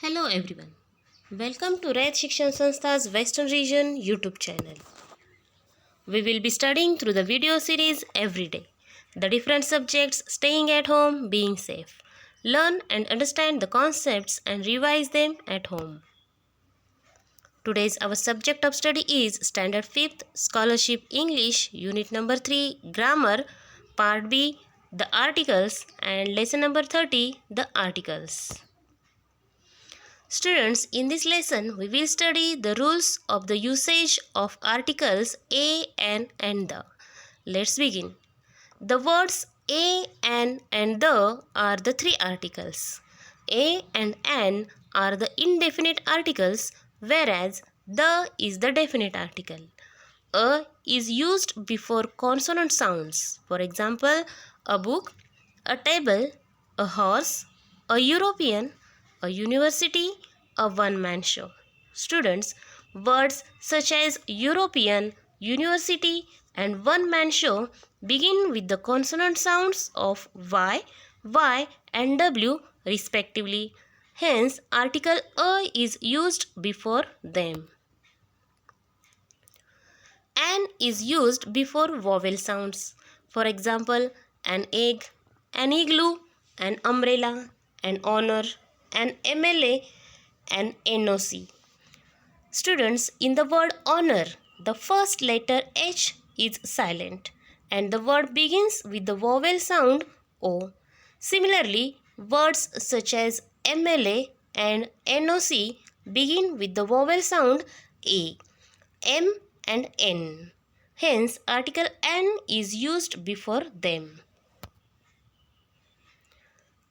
Hello everyone. Welcome to Rayat Shikshan Sanstha's Western Region YouTube channel. We will be studying through the video series every day. The different subjects, staying at home, being safe. Learn and understand the concepts and revise them at home. Today's our subject of study is Standard 5th Scholarship English Unit number 3 Grammar Part B the articles and lesson number 30 the articles. Students, in this lesson, we will study the rules of the usage of articles a, an and the. Let's begin. The words a, an and the are the three articles. A and an are the indefinite articles, whereas the is the definite article. A is used before consonant sounds. For example, a book, a table, a horse, a European, a university, a one-man show. Students, words such as European, university and one-man show begin with the consonant sounds of Y and W respectively. Hence, article a is used before them. An is used before vowel sounds. For example, an egg, an igloo, an umbrella, an honor, an MLA, an NOC. Students, in the word honor, the first letter H is silent and the word begins with the vowel sound O. Similarly, words such as MLA and NOC begin with the vowel sound A, M and N. Hence, article N is used before them.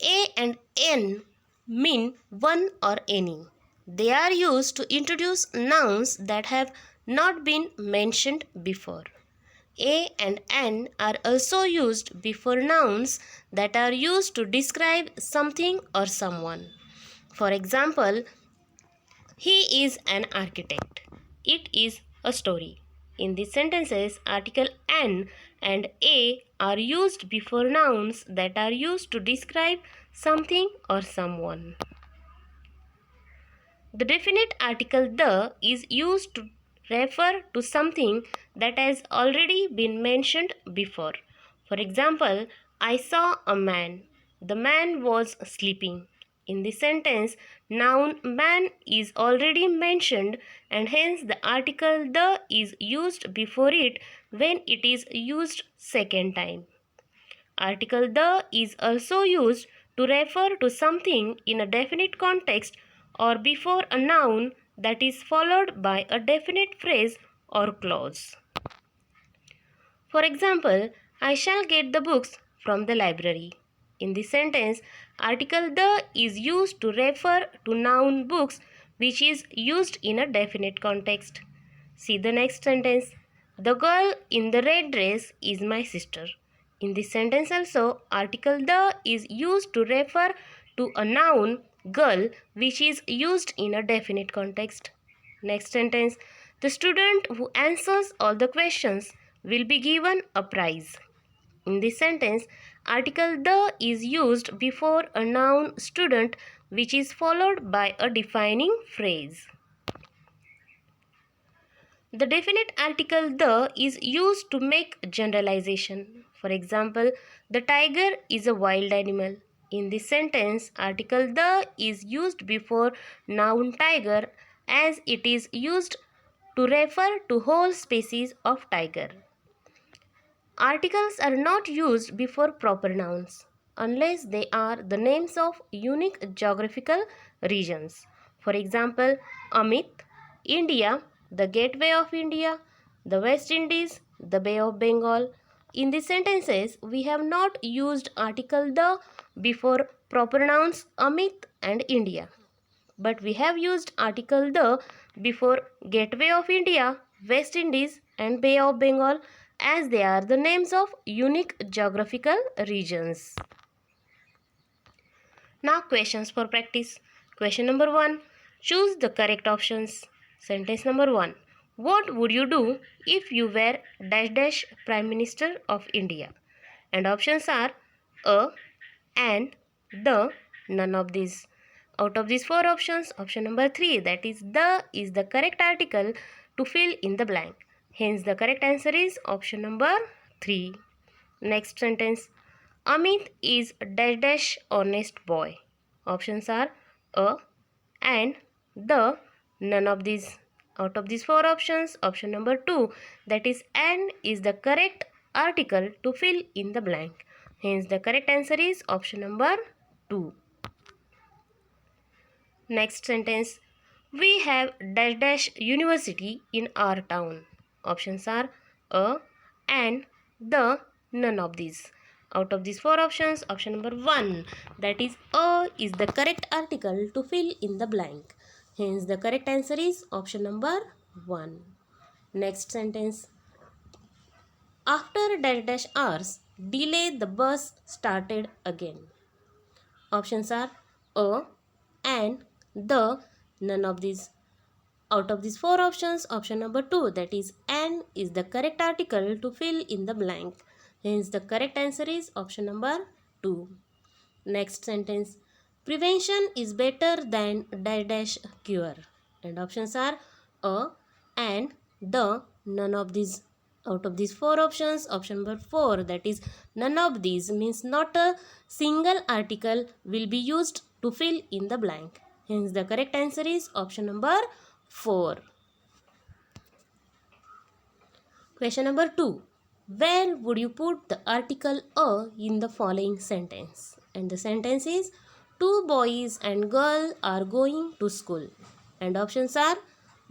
A and N mean one or any. They are used to introduce nouns that have not been mentioned before. A and N are also used before nouns that are used to describe something or someone. For example, he is an architect. It is a story. In these sentences, article an and a are used before nouns that are used to describe something or someone. The definite article the is used to refer to something that has already been mentioned before. For example, I saw a man. The man was sleeping. In this sentence, noun man is already mentioned and hence the article the is used before it when it is used second time. Article the is also used to refer to something in a definite context or before a noun that is followed by a definite phrase or clause. For example, I shall get the books from the library. In this sentence, article the is used to refer to noun books which is used in a definite context. See the next sentence. The girl in the red dress is my sister. In this sentence also, article the is used to refer to a noun girl which is used in a definite context. Next sentence. The student who answers all the questions will be given a prize. In this sentence, article the is used before a noun student which is followed by a defining phrase. The definite article the is used to make generalization. For example, the tiger is a wild animal. In this sentence, article the is used before noun tiger as it is used to refer to whole species of tiger. Articles are not used before proper nouns unless they are the names of unique geographical regions. For example, Amit, India, the Gateway of India, the West Indies, the Bay of Bengal. In these sentences, we have not used article the before proper nouns Amit and India. But we have used article the before Gateway of India, West Indies and Bay of Bengal as they are the names of unique geographical regions. Now questions for practice. Question number 1. Choose the correct options. Sentence number 1. What would you do if you were dash dash Prime Minister of India? And options are a, and, the, none of these. Out of these four options, option number 3, that is the correct article to fill in the blank. Hence, the correct answer is option number 3. Next sentence. Amit is a dash dash honest boy. Options are a and the. None of these. Out of these four options, option number 2, that is and is the correct article to fill in the blank. Hence, the correct answer is option number 2. Next sentence. We have dash dash university in our town. Options are a and the. None of these. Out of these four options, option number 1, that is a, is the correct article to fill in the blank. Hence, the correct answer is option number 1. Next sentence. After dash dash hours, delay the bus started again. Options are a and the. None of these. Out of these four options, option number 2, that is and is the correct article to fill in the blank. Hence, the correct answer is option number 2. Next sentence. Prevention is better than dash dash cure. And options are a and the. None of these. Out of these four options, option number 4, that is none of these, means not a single article will be used to fill in the blank. Hence, the correct answer is option number 4. Question number 2. Where would you put the article a in the following sentence? And the sentence is, two boys and girl are going to school. And options are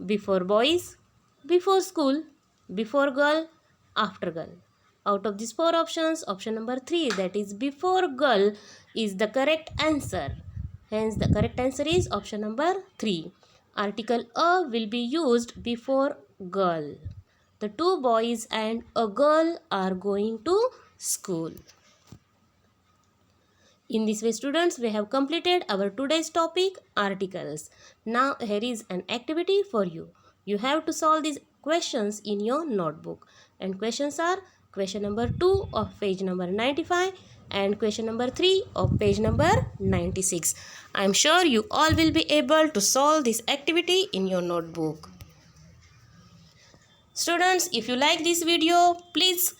before boys, before school, before girl, after girl. Out of these four options, option number 3, that is before girl, is the correct answer. Hence, the correct answer is option number 3. Article a will be used before girl. The two boys and a girl are going to school. In this way, students, we have completed our today's topic, articles. Now, here is an activity for you. You have to solve these questions in your notebook. And questions are question number 2 of page number 95 and question number 3 of page number 96. I am sure you all will be able to solve this activity in your notebook. Students, if you like this video, please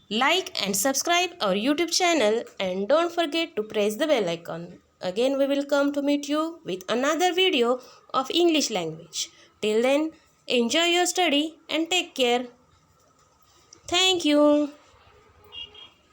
like and subscribe our YouTube channel and don't forget to press the bell icon. Again, we will come to meet you with another video of English language. Till then, enjoy your study and take care. Thank you.